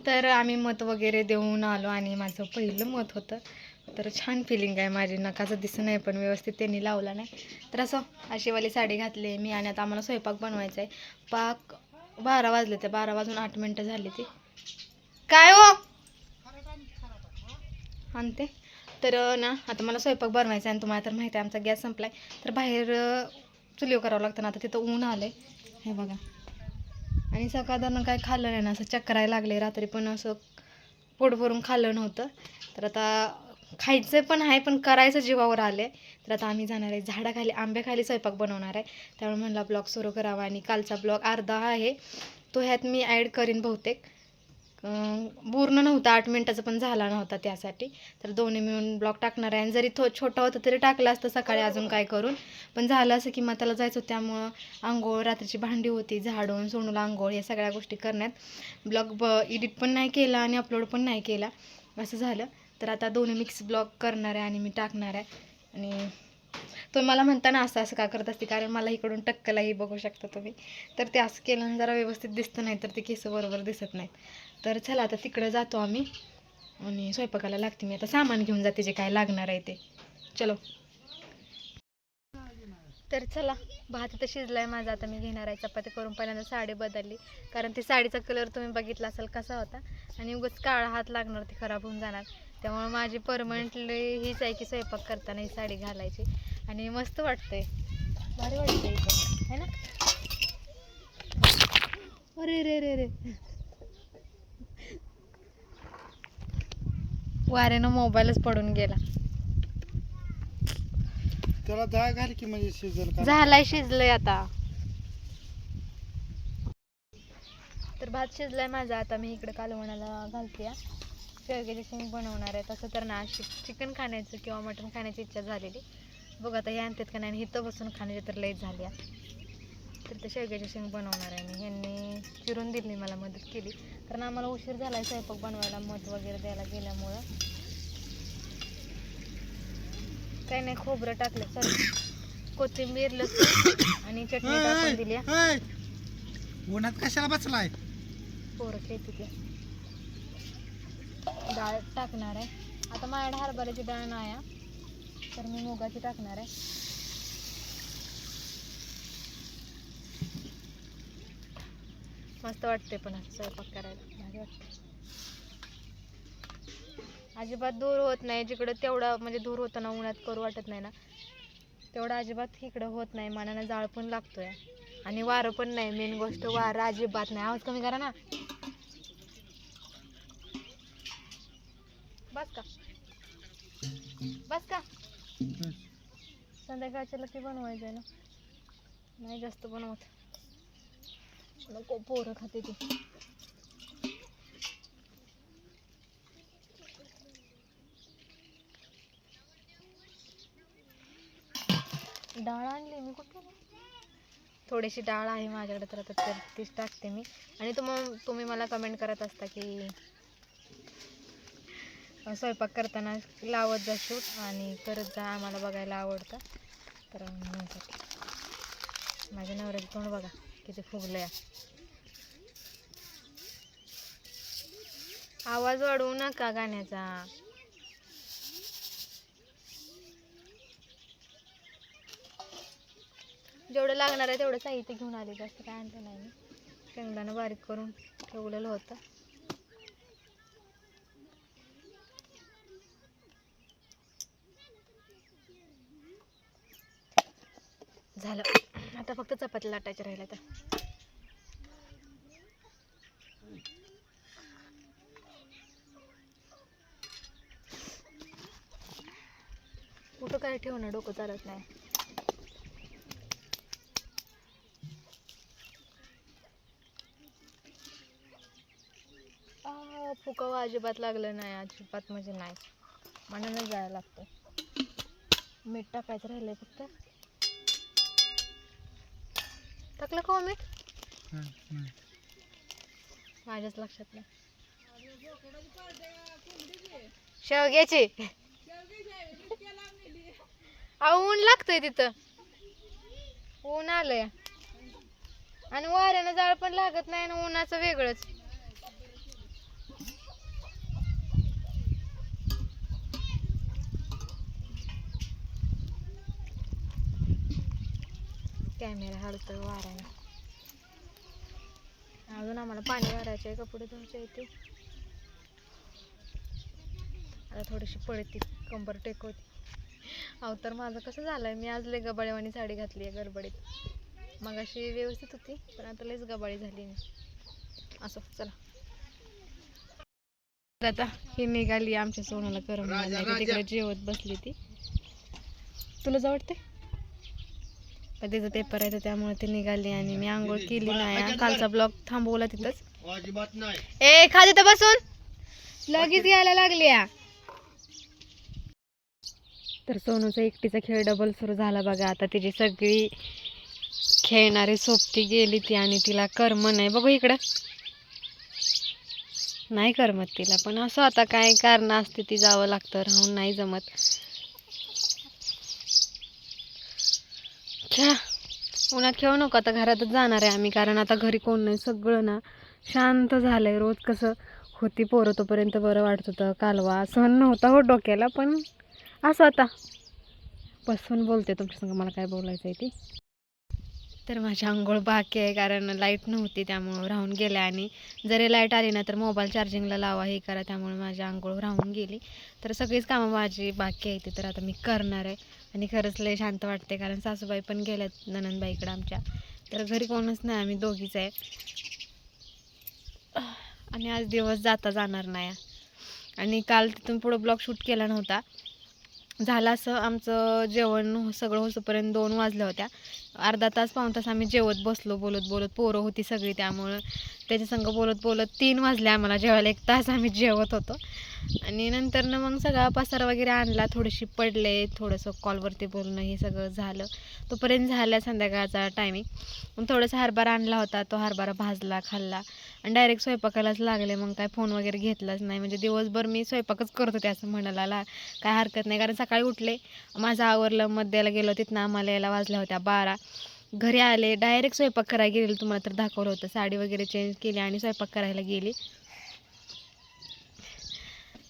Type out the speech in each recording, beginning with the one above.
तर आम्ही मत वगैरे देऊन आलो आणि माझं पहिलं मत होतं. तर छान फिलिंग आहे माझी. नकाचं दिसत नाही पण व्यवस्थित त्यांनी लावला नाही. तर असं अशीवाली साडी घातली मी आणि आता आम्हाला स्वयंपाक बनवायचा आहे. पाक 12 वाजले, ते 12 वाजून 8 मिनटं झाली ती. काय हो आणते. तर ना आता मला स्वयंपाक बनवायचा आहे आणि तुम्हाला तर माहिती आहे आमचा गॅस संपलाय. तर बाहेर चुलीवर करावं लागतं ना. आता तिथं ऊन आलंय हे बघा. आणि सकाळनं काय खाल्लं नाही ना, असं चक्रायला लागले. रात्री पण असं पोट भरून खाल्लं नव्हतं. तर आता खायचं पण आहे पण करायचं जीवावर आले. तर आता आम्ही जाणार आहे झाडाखाली आंब्याखाली स्वयंपाक बनवणार आहे. त्यामुळे म्हणला ब्लॉग सुरू करावा आणि कालचा ब्लॉग अर्धा आहे तो ह्यात मी ॲड करीन बहुतेक. पूर्ण नव्हता 8 मिनटाचा पण झाला नव्हता त्यासाठी. तर दोन्ही मिळून ब्लॉग टाकणार आहे आणि जरी तो छोटा होता तरी टाकला असतं सकाळी अजून काय करून. पण झालं असं की मग त्याला जायचं होतं त्यामुळं आंघोळ रात्रीची भांडी होती झाडून सोनूला आंघोळ या सगळ्या गोष्टी करण्यात ब्लॉग एडिट पण नाही केला आणि अपलोड पण नाही केला असं झालं. तर आता दोन्ही मिक्स ब्लॉग करणार आहे आणि मी टाकणार आहे. आणि तो मला म्हणताना असं असं का करत असते कारण मला इकडून टक्कलाही बघू शकता तुम्ही. तर ते असं केलं जरा व्यवस्थित दिसतं नाही तर ते केस बरोबर दिसत नाहीत. तर चला आता तिकडं जातो आम्ही आणि स्वयंपाकाला लागते. मी आता सामान घेऊन जाते जे काय लागणार आहे ते. चलो. तर चला भात तर शिजलाय माझा. आता मी घेणार आहे चपाती करून. पहिल्यांदा साडी बदलली कारण ती साडीचा कलर तुम्ही बघितला असेल कसा होता आणि उगाच काळा हात लागणार ती खराब होऊन जाणार. त्यामुळे माझी परमनंटली हीच आहे की स्वयंपाक करताना ही साडी घालायची आणि मस्त वाटतंय भारी वाटतंय इथं है ना. अरे रे रे रे वाऱ्यानं मोबाईलच पडून गेला. त्याला डाळ घाल की म्हणजे शिजल का. झालाय शिजलंय आता. तर भात शिजलाय माझा. आता मी इकडे कालवणाला घालते. शेवग्याची शेंग बनवणार आहे. तसं तर ना चिकन खाण्याचं किंवा मटण खाण्याची इच्छा झालेली. बघ आता हे आणतात का नाही इथं बसून खाण्याची तर लईच झाली. तर ते शेवग्याची शेंग बनवणार आहे मी. ह्यांनी चिरून दिली मला मदत केली कारण आम्हाला उशीर झाला आहे स्वयंपाक बनवायला मध वगैरे द्यायला गेल्यामुळं. काही नाही खोबरं टाकलं सर कोथिंबीर लसूण आणि चटणी टाकून दिली. उन्हात कशाला बसलाय. पोरं खेळते ते. डाळ टाकणार आहे. आता माझ्याकडे हरभऱ्याची डाळ नाही आहे तर मी मुगाची टाकणार आहे. मस्त वाटते पण असं स्वयंपाक करायला भारी वाटते. अजिबात दूर होत नाही. जिकडं तेवढा म्हणजे दूर होताना उन्हात करू वाटत नाही ना तेवढं अजिबात इकडं होत नाही. मनानं जाळ पण लागतोय आणि वारं पण नाही. मेन गोष्ट वारं अजिबात नाही. आवाज कमी करा ना. बस का बस का. संध्याकाळच्या लकी बनवायचं आहे ना. नाही जास्त बनवत नको पोरं खाते ती. डाळ आणली मी कुठे. थोडीशी डाळ आहे माझ्याकडे तर आता तीच टाकते मी. आणि तुम्ही मला कमेंट करत असता की स्वयंपाक करताना लावत जा शूट आणि करत जा आम्हाला बघायला आवडतं. तर माझ्या नवऱ्याचं तोंड बघा किती फुगलंय. आवाज वाढवू नका गाण्याचा. जेवढं लागणार आहे तेवढं साहित्य घेऊन आले. जास्त काय आणलं नाही मी. शेंगदाणं बारीक करून ठेवलेलं होतं. झालं आता फक्त चपाती लाटायच्या राहिल्या. तर कुठं काय ठेवणं डोकं चालत नाही. फुकावं अजिबात लागलं नाही. अजिबात म्हणजे नाही. मनानं जायला लागतं. मीठ टाकायचं राहिलंय फक्त. टाकलं का मीठ माझ्याच लक्षात नाही. शेवग्याची ऊन लागतंय तिथं. ऊन आलंय आणि वाऱ्यानं जाळ पण लागत नाही आणि उन्हाचं वेगळंच. कॅमेरा हलतोय वाऱ्याने. अजून आम्हाला पाणी भरायचे आहे, कपडे धुवायचे आहे ते. आता थोडीशी पडती, कंबर टेकवती. अहो तर माझं कसं झालंय, मी आज लय गबाळीवाणी साडी घातली आहे गडबडीत. मग अशी व्यवस्थित होती पण आता लयच गबाळी झाली मी. असो चला. आता ही निघाली आमच्या सोनाला करम तिकडे जेवत बसली ती. तुला जाऊ वाटते पण तिचा पेपर आहे तर त्यामुळे ती निघाली आणि मी आंघोळ केली नाही. कालचा ब्लॉग थांबवला तिथंच. ए खा तिथं बसून, लगेच यायला लागली. तर सोनूचा एकटीचा खेळ डबल सुरू झाला बघा. आता तिची सगळी खेळणारी सोबती गेली ती आणि तिला कर्म नाही. बघू इकडं, नाही करमत तिला. पण असं आता काय कारण असते ती जावं लागतं, राहून नाही जमत. खेळा, उन्हात खेळू नको. आता घरातच जाणार आहे आम्ही, कारण आता घरी कोण नाही. सगळं ना शांत झालंय. रोज कसं होती पोरं तोपर्यंत बरं वाटत होतं. कालवा सहन नव्हता हो डोक्याला, पण असं आता बसून बोलते तुमच्या संग. मला काय बोलायचं आहे ती. तर माझी आंघोळ बाकी आहे कारण लाईट नव्हती त्यामुळं राहून गेल्या. आणि जरी लाईट आली ना तर मोबाईल चार्जिंगला लावा हे करा, त्यामुळे माझी आंघोळ राहून गेली. तर सगळीच कामं माझी बाकी आहे ती तर आता मी करणार आहे. आणि खरंच लय शांत वाटते कारण सासूबाई पण गेल्यात ननंदबाईकडं आमच्या. तर घरी कोणच नाही, आम्ही दोघीच आहे. आणि आज दिवस जाता जाणार नाही. आणि काल तिथून पुढं ब्लॉग शूट केला नव्हता. झालं असं, आमचं जेवण सगळं होईपर्यंत 2 वाजल्या होत्या. अर्धा तास पाऊण तास आम्ही जेवत बसलो, बोलत बोलत. पोरं होती सगळी त्यामुळं त्याच्या संग बोलत बोलत 3 वाजले आम्हाला जेवायला. 1 तास आम्ही जेवत होतो. आणि नंतर ना मग सगळा पसारा वगैरे आणला, थोडीशी पडले, थोडंसं कॉलवरती बोलणं हे सगळं झालं. तोपर्यंत झाल्या संध्याकाळचा टायमिंग. मग थोडासा हरभरा आणला होता, तो हरभरा भाजला, खाल्ला आणि डायरेक्ट स्वयंपाकालाच लागले. मग काय फोन वगैरे घेतलाच नाही. म्हणजे दिवसभर मी स्वयंपाकच करत होते असं म्हणायला काय हरकत नाही. कारण सकाळी उठले, माझं आवरलं, मध्याला गेलो, तिथनं आम्हाला यायला वाजल्या होत्या 12. घरी आले, डायरेक्ट स्वयंपाक करायला गेले. तुम्हाला तर दाखवलं होतं. साडी वगैरे चेंज केली आणि स्वयंपाक करायला गेली.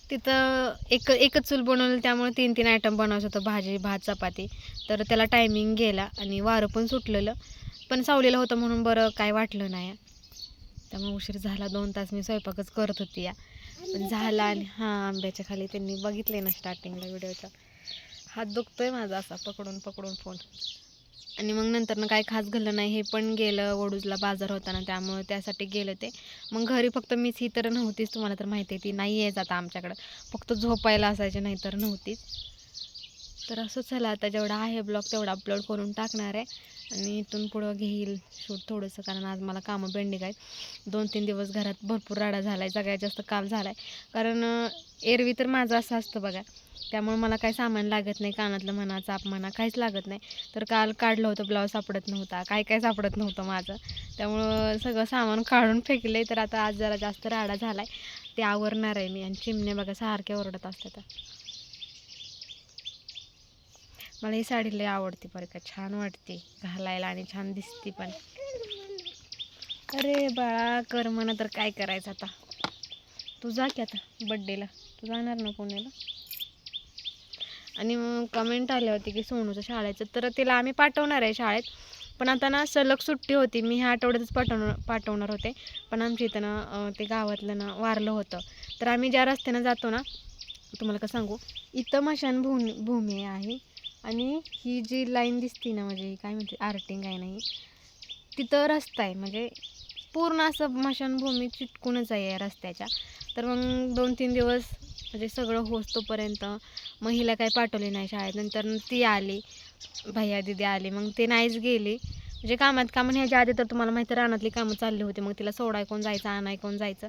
तिथं एकच चूल बनवलं त्यामुळे 3 आयटम बनवायचं होतं, भाजी भात चपाती. तर त्याला टायमिंग गेला आणि वारं पण सुटलेलं, पण सावलेलं होतं म्हणून बरं काय वाटलं नाही. त्यामुळे उशीर झाला. 2 तास मी स्वयंपाकच करत होती या, पण झाला. आणि आंब्याच्या खाली त्यांनी बघितले ना स्टार्टिंगला व्हिडिओचा, हात दुखतोय माझा असा पकडून पकडून फोन. आणि मग नंतर काय खास घाललं नाही. हे पण गेलं, वडूजला बाजार होता ना त्यामुळे त्यासाठी गेलं ते. मग घरी फक्त मीच, ही तर नव्हतीच, तुम्हाला तर माहिती आहे ती नाही आहे आता आमच्याकडं, फक्त झोपायला असायचे, नाही तर नव्हतीच. तर असं चला, आता जेवढा आहे ब्लॉग तेवढा अपलोड करून टाकणार आहे. आणि इथून पुढं घेईल शूट थोडंसं, कारण आज मला कामं पेंडिंग आहेत. 2-3 दिवस घरात भरपूर राडा झाला आहे, सगळ्यात जास्त काम झाला आहे. कारण एरवी तर माझं असं असतं बघा, त्यामुळे मला काही सामान लागत नाही, कानातलं म्हणा, चाप म्हणा, काहीच लागत नाही. तर काल काढलं होतं, ब्लाऊज सापडत नव्हता, काय सापडत नव्हतं माझं, त्यामुळं सगळं सामान काढून फेकले. तर आता आज जरा जास्त राडा झाला आहे, ते आवरणार आहे मी. आणि चिमणे बघा सारख्या ओरडत असतात. मला ही साडी लय आवडते बरं का, छान वाटते घालायला आणि छान दिसते पण. अरे बाळा कर म्हणा तर काय करायचं आता. तू जा की आता बड्डेला, तू जाणार ना पुण्याला. आणि मग कमेंट आले होते की सोनूचं शाळेचं, तर तिला आम्ही पाठवणार आहे शाळेत. पण आता ना सलग सुट्टी होती, मी ह्या आठवड्यातच पाठवणार होते. पण आमच्या इथं ना ते गावातलं ना वारलं होतं. तर आम्ही ज्या रस्त्यानं जातो ना, तुम्हाला का सांगू, इथं भूमी आहे. आणि ही जी लाईन दिसते ना, म्हणजे काय म्हणते आर्टिंग आहे नाही, तिथं रस्ता आहे. म्हणजे पूर्ण असं स्मशानभूमी चिटकूनच आहे या रस्त्याच्या. तर मग 2-3 दिवस म्हणजे सगळं होतोपर्यंत मग हिला काही पाठवले नाही शाळेत. नंतर ती आली, भैया दिदी आली, मग ते नाहीच गेली. म्हणजे कामं ह्याच्या आधी तर तुम्हाला माहिती, रानातली कामं चालली होती. मग तिला सोडाय कोण जायचं, आणाय कोण जायचं,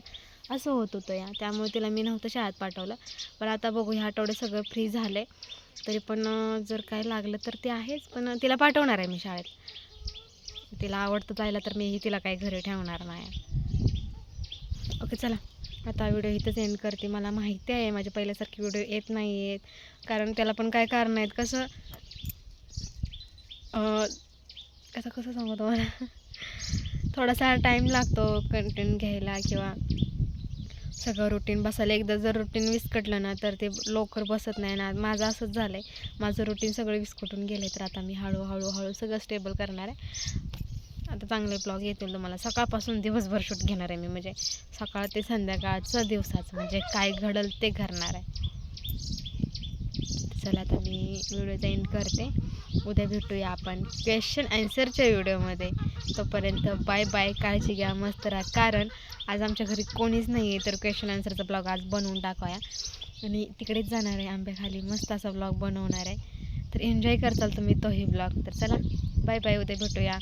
असं होत होतं या. त्यामुळे तिला मी नव्हतं शाळेत पाठवलं. पण आता बघू, ह्या आठवड्यात सगळं फ्री झालं आहे. तरी पण जर काय लागलं तर ते आहेच, पण तिला पाठवणार आहे मी शाळेत. तिला आवडतं जायला, तर मी तिला काही घरी ठेवणार नाही. ओके चला, आता व्हिडिओ इथंच एंड करते. मला माहिती आहे माझे पहिल्यासारखे व्हिडिओ येत नाही आहेत, कारण त्याला पण काय कारण आहेत. कसं सांगू तुम्हाला, थोडासा टाईम लागतो कंटेंट घ्यायला, किंवा सगळं रुटीन बसायला. एकदा जर रुटीन विस्कटलं ना तर ते लवकर बसत नाही ना. माझं असंच झालं आहे, माझं रुटीन सगळं विस्कटून गेले. तर आता मी हळूहळू सगळं स्टेबल करणार आहे. आता चांगले ब्लॉग येतील तुम्हाला. सकाळपासून दिवसभर शूट घेणार आहे मी, म्हणजे सकाळ ते संध्याकाळचं दिवसाचं, म्हणजे काय घडल ते करणार आहे. चला आता मी व्हिडिओचा एंड करते. उद्या भेटूया आपण क्वेश्चन आन्सरच्या व्हिडिओमध्ये. तोपर्यंत बाय बाय. काळजी घ्या, मस्त राहा. कारण आज आमच्या घरी कोणीच नाही आहे, तर क्वेश्चन आन्सरचा ब्लॉग आज बनवून टाकूया. आणि तिकडेच जाणार आहे आंब्याखाली, मस्त असा ब्लॉग बनवणार आहे. तर एन्जॉय करताल तुम्ही तोही ब्लॉग. तर चला बाय बाय. उद्या भेटूया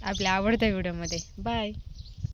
आपल्या आवडत्या व्हिडिओमध्ये. बाय.